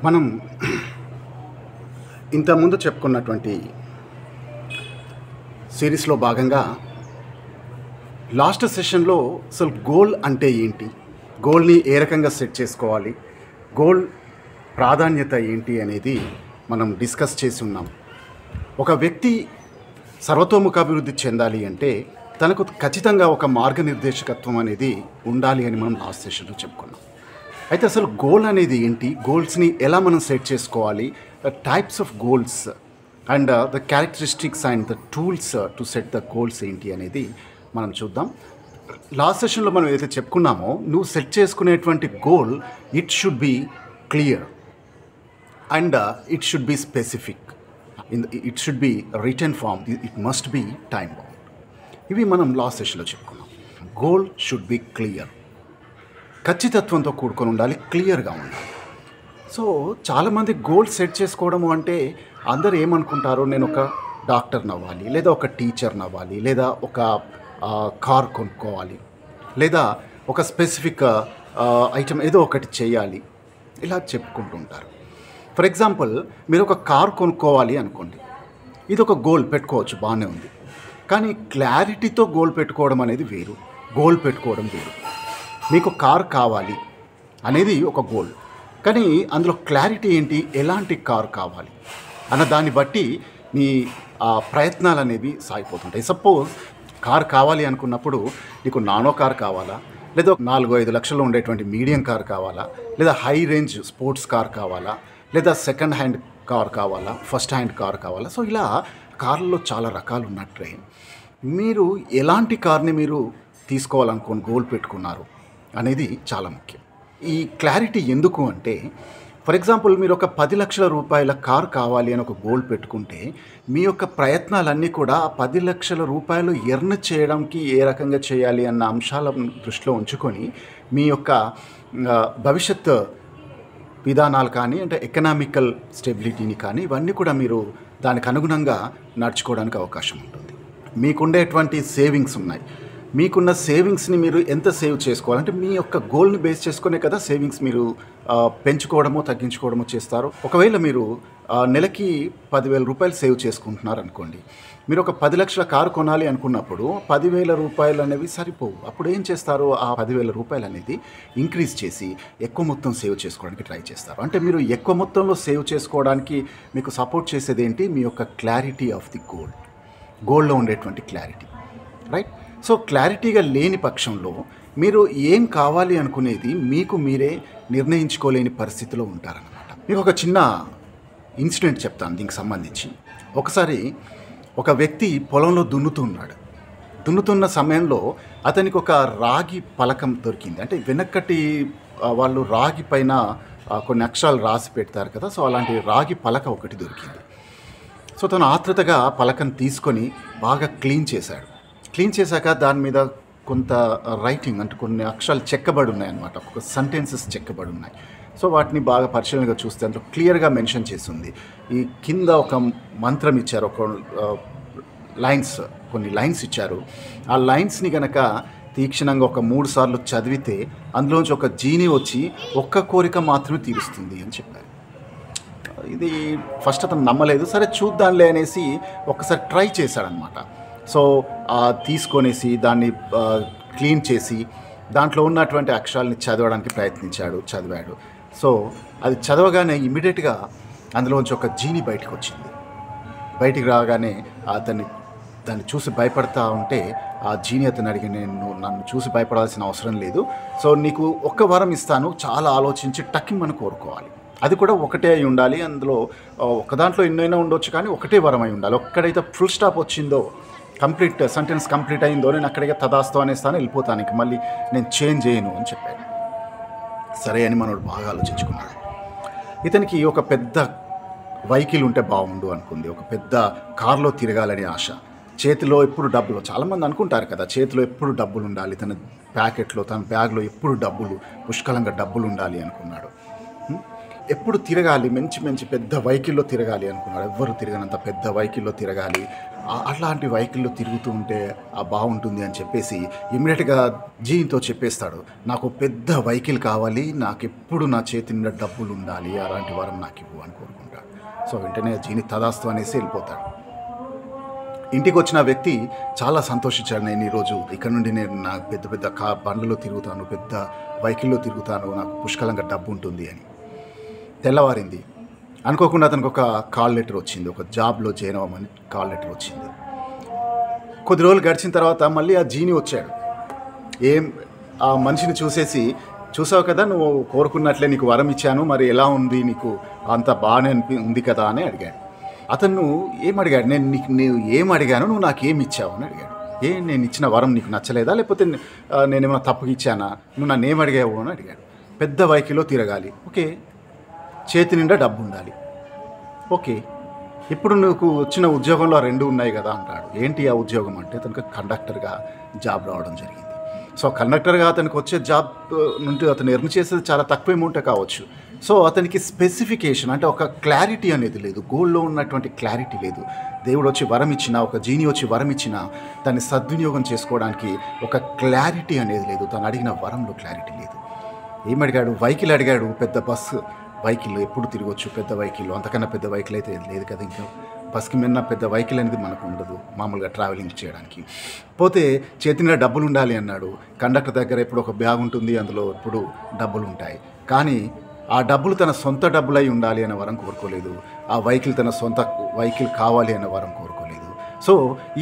మనం ఇంతకుముందు చెప్పుకున్నటువంటి సిరీస్లో భాగంగా లాస్ట్ సెషన్లో అసలు గోల్ అంటే ఏంటి, గోల్ని ఏ రకంగా సెట్ చేసుకోవాలి, గోల్ ప్రాధాన్యత ఏంటి అనేది మనం డిస్కస్ చేసి ఉన్నాం. ఒక వ్యక్తి సర్వతోముఖాభివృద్ధి చెందాలి అంటే తనకు ఖచ్చితంగా ఒక మార్గనిర్దేశకత్వం అనేది ఉండాలి అని మనం లాస్ట్ సెషన్లో చెప్పుకున్నాం. అయితే అసలు గోల్ అనేది ఏంటి, గోల్స్ని ఎలా మనం సెట్ చేసుకోవాలి, types of goals and the characteristics and the tools to set the goals ఏంటి అనేది మనం చూద్దాం. లాస్ట్ సెషన్లో మనం ఏదైతే చెప్పుకున్నామో, నువ్వు సెట్ చేసుకునేటువంటి goal it should be clear and it should be specific, it should be written form, it must be time bound. ఇవి మనం లాస్ట్ సెషన్లో చెప్పుకున్నాం. గోల్ షుడ్ బి క్లియర్, ఖచ్చితత్వంతో కూడుకొని ఉండాలి, క్లియర్గా ఉండాలి. సో చాలామంది గోల్ సెట్ చేసుకోవడము అంటే అందరు ఏమనుకుంటారు, నేను ఒక డాక్టర్ని అవ్వాలి, లేదా ఒక టీచర్ని అవ్వాలి, లేదా ఒక కార్ కొనుక్కోవాలి, లేదా ఒక స్పెసిఫిక్ ఐటమ్ ఏదో ఒకటి చేయాలి, ఇలా చెప్పుకుంటుంటారు. ఫర్ ఎగ్జాంపుల్, మీరు ఒక కార్ కొనుక్కోవాలి అనుకోండి, ఇది ఒక గోల్ పెట్టుకోవచ్చు, బాగానే ఉంది. కానీ క్లారిటీతో గోల్ పెట్టుకోవడం అనేది వేరు, గోల్ పెట్టుకోవడం వేరు. మీకు కార్ కావాలి అనేది ఒక గోల్, కానీ అందులో క్లారిటీ ఏంటి, ఎలాంటి కార్ కావాలి అన్న దాన్ని బట్టి మీ ప్రయత్నాలు అనేవి సాగిపోతుంటాయి. సపోజ్ కార్ కావాలి అనుకున్నప్పుడు నీకు నానో కార్ కావాలా, లేదా 4-5 లక్షల్లో ఉండేటువంటి మీడియం కార్ కావాలా, లేదా హై రేంజ్ స్పోర్ట్స్ కార్ కావాలా, లేదా సెకండ్ హ్యాండ్ కార్ కావాలా, ఫస్ట్ హ్యాండ్ కార్ కావాలా. సో ఇలా కార్లలో చాలా రకాలు ఉన్నట్టే మీరు ఎలాంటి కార్ని మీరు తీసుకోవాలనుకోని గోల్ పెట్టుకున్నారు అనేది చాలా ముఖ్యం. ఈ క్లారిటీ ఎందుకు అంటే, ఫర్ ఎగ్జాంపుల్, మీరు ఒక 10 లక్షల రూపాయల కార్ కావాలి అని ఒక గోల్ పెట్టుకుంటే మీ యొక్క ప్రయత్నాలన్నీ కూడా 10 లక్షల రూపాయలు ఎర్న్ చేయడానికి ఏ రకంగా చేయాలి అన్న అంశాలను దృష్టిలో ఉంచుకొని మీ యొక్క భవిష్యత్ విధానాలు కానీ, అంటే ఎకనామికల్ స్టెబిలిటీని కానీ, ఇవన్నీ కూడా మీరు దానికి అనుగుణంగా నడుచుకోవడానికి అవకాశం ఉంటుంది. మీకుండేటువంటి సేవింగ్స్ ఉన్నాయి, మీకున్న సేవింగ్స్ని మీరు ఎంత సేవ్ చేసుకోవాలంటే మీ యొక్క గోల్ని బేస్ చేసుకునే కదా సేవింగ్స్ మీరు పెంచుకోవడమో తగ్గించుకోవడమో చేస్తారు. ఒకవేళ మీరు నెలకి 10,000 రూపాయలు సేవ్ చేసుకుంటున్నారు అనుకోండి, మీరు ఒక 10 లక్షల కారు కొనాలి అనుకున్నప్పుడు 10,000 రూపాయలు అనేవి సరిపోవు. అప్పుడు ఏం చేస్తారు, ఆ 10,000 రూపాయలు అనేది ఇంక్రీజ్ చేసి ఎక్కువ మొత్తం సేవ్ చేసుకోవడానికి ట్రై చేస్తారు. అంటే మీరు ఎక్కువ మొత్తంలో సేవ్ చేసుకోవడానికి మీకు సపోర్ట్ చేసేది ఏంటి, మీ యొక్క క్లారిటీ ఆఫ్ ది గోల్, గోల్లో ఉండేటువంటి క్లారిటీ, రైట్? సో క్లారిటీగా లేని పక్షంలో మీరు ఏం కావాలి అనుకునేది మీకు మీరే నిర్ణయించుకోలేని పరిస్థితిలో ఉంటారన్నమాట. మీకు ఒక చిన్న ఇన్సిడెంట్ చెప్తాను దీనికి సంబంధించి. ఒకసారి ఒక వ్యక్తి పొలంలో దున్నుతున్న సమయంలో అతనికి ఒక రాగి పలకం దొరికింది. అంటే వెనక్కటి వాళ్ళు రాగి పైన కొన్ని అక్షరాలు రాసి పెడతారు కదా, సో అలాంటి రాగి పలక ఒకటి దొరికింది. సో తను ఆత్రుతగా పలకను తీసుకొని బాగా క్లీన్ చేశాక దాని మీద కొంత రైటింగ్, అంటే కొన్ని అక్షరాలు చెక్కబడి ఉన్నాయన్నమాట, ఒక సెంటెన్సెస్ చెక్కబడి ఉన్నాయి. సో వాటిని బాగా పరిశీలనగా చూస్తే అందులో క్లియర్గా మెన్షన్ చేస్తుంది. ఈ కింద ఒక మంత్రం ఇచ్చారు, కొన్ని లైన్స్ ఇచ్చారు. ఆ లైన్స్ని కనుక తీక్షణంగా ఒక 3 సార్లు చదివితే అందులోంచి ఒక జీని వచ్చి ఒక్క కోరిక మాత్రమే తీరుస్తుంది అని చెప్పారు. ఇది ఫస్ట్ అతను నమ్మలేదు, సరే చూద్దాంలే అనేసి ఒకసారి ట్రై చేశాడనమాట. సో తీసుకొనేసి దాన్ని క్లీన్ చేసి దాంట్లో ఉన్నటువంటి అక్షరాలని చదవడానికి చదివాడు. సో అది చదవగానే ఇమ్మీడియట్గా అందులోంచి ఒక జీని బయటికి రాగానే దాన్ని చూసి భయపడతా ఉంటే ఆ జీని అతను అడిగి, నన్ను చూసి భయపడాల్సిన అవసరం లేదు, సో నీకు ఒక్క వరం ఇస్తాను, చాలా ఆలోచించి టక్కిమని కోరుకోవాలి. అది కూడా ఒకటే అయి ఉండాలి, అందులో ఒక దాంట్లో ఎన్నైనా ఉండొచ్చు, కానీ ఒకటే వరం అయి ఉండాలి. ఒక్కడైతే ఫుల్ స్టాప్ వచ్చిందో, సెంటెన్స్ కంప్లీట్ అయిందో, నేను అక్కడికి తదాస్తు అనేస్తాను, వెళ్ళిపోతాను, ఇంక మళ్ళీ నేను చేంజ్ చేయను అని చెప్పాను. సరే అని మనోడు బాగా ఆలోచించుకున్నాడు. ఇతనికి ఒక పెద్ద వెహికల్ ఉంటే బాగుండు అనుకుంది, ఒక పెద్ద కారులో తిరగాలని ఆశ, చేతిలో ఎప్పుడు డబ్బులు. చాలామంది అనుకుంటారు కదా, చేతిలో ఎప్పుడు డబ్బులు ఉండాలి, తన ప్యాకెట్లో తన బ్యాగ్లో ఎప్పుడు పుష్కలంగా డబ్బులు ఉండాలి అనుకున్నాడు. ఎప్పుడు తిరగాలి, మంచి మంచి పెద్ద వెహికల్‌లో తిరగాలి అనుకున్నాడు. ఎవ్వరు తిరగనంత పెద్ద వెహికల్‌లో తిరగాలి. అట్లాంటి వెహికల్‌లో తిరుగుతూ ఉంటే బావుంటుంది అని చెప్పేసి ఇమ్మీడియేట్‌గా జీన్‌తో చెప్పేస్తాడు. నాకు పెద్ద వెహికల్ కావాలి. నాకెప్పుడు నా చేతి నిండా డబ్బులుండాలి. అలాంటి వరం నాకివ్వు అని కోరుకుంటాడు. సో వెంటనే జీని తదాస్తు అనేసి వెళ్ళిపోతాడు. ఇంటికొచ్చిన వ్యక్తి చాలా సంతోషించాడు. నేను ఈరోజు ఇక్కడ నుండి నేను నా పెద్ద పెద్ద బండ్లలో తిరుగుతాను, పెద్ద వెహికల్‌లో తిరుగుతాను, నాకు పుష్కలంగా డబ్బు ఉంటుంది అని. తెల్లవారింది. అనుకోకుండా అతనికి ఒక కాల్ లెటర్ వచ్చింది. ఒక జాబ్‌లో జాయిన్ అవ్వమని కాల్ లెటర్ వచ్చింది. కొద్ది రోజులు గడిచిన తర్వాత మళ్ళీ ఆ జీని వచ్చాడు. ఆ మనిషిని చూసేసి, చూసావు కదా, నువ్వు కోరుకున్నట్లే నీకు వరం ఇచ్చాను, మరి ఎలా ఉంది నీకు, అంత బాగానే ఉంది కదా అని అడిగాడు. అతను ఏమడిగాడు, నువ్వు ఏం అడిగాను, నువ్వు నాకేమి ఇచ్చావు అని అడిగాడు. నేను ఇచ్చిన వరం నీకు నచ్చలేదా, లేకపోతే నేనేమైనా తప్పుగా ఇచ్చానా, నువ్వు నన్ను ఏం అడిగావు అని అడిగాడు. పెద్ద వెహికల్‌లో తిరగాలి, ఓకే. చేతి నిండా డబ్బు ఉండాలి, ఓకే. ఇప్పుడు నీకు వచ్చిన ఉద్యోగంలో 2 ఉన్నాయి కదా అంటాడు. ఏంటి ఆ ఉద్యోగం అంటే అతనికి కండక్టర్గా జాబ్ రావడం జరిగింది. సో కండక్టర్గా అతనికి వచ్చే జాబ్ నుండి అతను ఎర్న్ చేసేది చాలా తక్కువ అమౌంటే కావచ్చు. సో అతనికి స్పెసిఫికేషన్ అంటే ఒక క్లారిటీ అనేది లేదు. గోల్‌లో ఉన్నటువంటి క్లారిటీ లేదు. దేవుడు వచ్చి వరం ఇచ్చినా, ఒక జీని వచ్చి వరం ఇచ్చినా దాన్ని సద్వినియోగం చేసుకోవడానికి ఒక క్లారిటీ అనేది లేదు. తను అడిగిన వరంలో క్లారిటీ లేదు. ఏమడిగాడు, వెహికల్ అడిగాడు. పెద్ద బస్సు వెహికల్ ఎప్పుడు తిరగొచ్చు, పెద్ద వెహికల్, అంతకన్నా పెద్ద వెహికల్ అయితే లేదు కదా. ఇంకా బస్కి మిన్న పెద్ద వెహికల్ అనేది మనకు ఉండదు మామూలుగా ట్రావెలింగ్ చేయడానికి. పోతే చేతిలో డబ్బులు ఉండాలి అన్నాడు. కండక్టర్ దగ్గర ఎప్పుడు ఒక బ్యాగ్ ఉంటుంది, అందులో ఎప్పుడు డబ్బులు ఉంటాయి. కానీ ఆ డబ్బులు తన సొంత డబ్బులై ఉండాలి అనే వరం కోరుకోలేదు. ఆ వెహికల్ తన సొంత వెహికల్ కావాలి అనే వరం కోరుకోలేదు. సో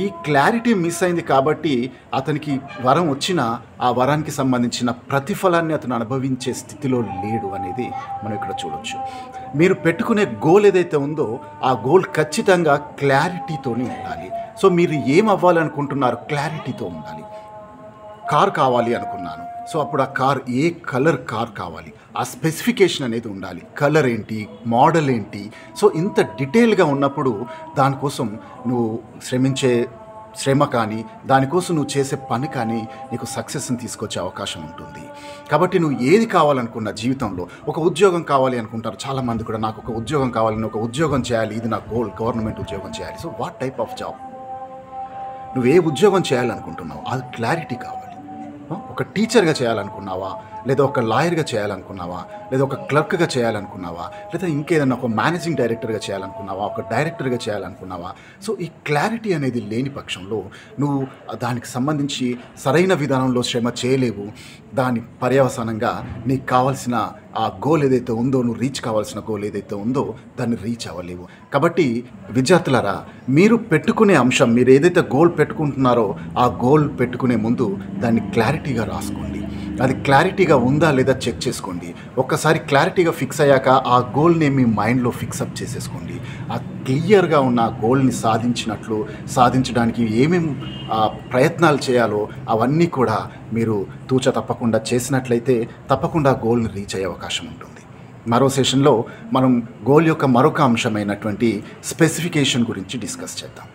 ఈ క్లారిటీ మిస్ అయింది కాబట్టి అతనికి వరం వచ్చినా ఆ వరానికి సంబంధించిన ప్రతిఫలాన్ని అతను అనుభవించే స్థితిలో లేడు అనేది మనం ఇక్కడ చూడొచ్చు. మీరు పెట్టుకునే గోల్ ఏదైతే ఉందో ఆ గోల్ ఖచ్చితంగా క్లారిటీతోనే ఉండాలి. సో మీరు ఏం అవ్వాలనుకుంటున్నారు, క్లారిటీతో ఉండాలి. కార్ కావాలి అనుకున్నాను, సో అప్పుడు ఆ కార్ ఏ కలర్ కార్ కావాలి, ఆ స్పెసిఫికేషన్ అనేది ఉండాలి. కలర్ ఏంటి, మోడల్ ఏంటి, సో ఇంత డీటెయిల్గా ఉన్నప్పుడు దానికోసం నువ్వు శ్రమించే శ్రమ కానీ, దానికోసం నువ్వు చేసే పని కానీ నీకు సక్సెస్ని తీసుకొచ్చే అవకాశం ఉంటుంది. కాబట్టి నువ్వు ఏది కావాలనుకున్న జీవితంలో, ఒక ఉద్యోగం కావాలి అనుకుంటారు చాలామంది కూడా, నాకు ఒక ఉద్యోగం కావాలి, నేను ఒక ఉద్యోగం చేయాలి, ఇది నా గోల్, గవర్నమెంట్ ఉద్యోగం చేయాలి. So what type of job, నువ్వు ఏ ఉద్యోగం చేయాలనుకుంటున్నావు అది క్లారిటీ కావాలి. ఒక టీచర్గా చేయాలనుకున్నావా, లేదా ఒక లాయర్గా చేయాలనుకున్నావా, లేదా ఒక క్లర్క్గా చేయాలనుకున్నావా, లేదా ఇంకేదన్నా ఒక మేనేజింగ్ డైరెక్టర్గా చేయాలనుకున్నావా, ఒక డైరెక్టర్గా చేయాలనుకున్నావా. సో ఈ క్లారిటీ అనేది లేని పక్షంలో నువ్వు దానికి సంబంధించి సరైన విధానంలో శ్రమ చేయలేవు. దాని పర్యవసానంగా నీకు కావాల్సిన ఆ గోల్ ఏదైతే ఉందో, నువ్వు రీచ్ కావాల్సిన గోల్ ఏదైతే ఉందో దాన్ని రీచ్ అవ్వలేవు. కాబట్టి విద్యార్థులారా, మీరు పెట్టుకునే అంశం, మీరు ఏదైతే గోల్ పెట్టుకుంటున్నారో ఆ గోల్ పెట్టుకునే ముందు దాన్ని క్లారిటీగా రాసుకోండి. అది క్లారిటీగా ఉందా లేదా చెక్ చేసుకోండి. ఒక్కసారి క్లారిటీగా ఫిక్స్ అయ్యాక ఆ గోల్ని మీ మైండ్లో ఫిక్సప్ చేసేసుకోండి. ఆ క్లియర్గా ఉన్న గోల్ని సాధించడానికి ఏమేమి ప్రయత్నాలు చేయాలో అవన్నీ కూడా మీరు తూచ తప్పకుండా చేసినట్లయితే తప్పకుండా గోల్ని రీచ్ అయ్యే అవకాశం ఉంటుంది. మరో సెషన్లో మనం గోల్ యొక్క మరొక అంశమైనటువంటి స్పెసిఫికేషన్ గురించి డిస్కస్ చేద్దాం.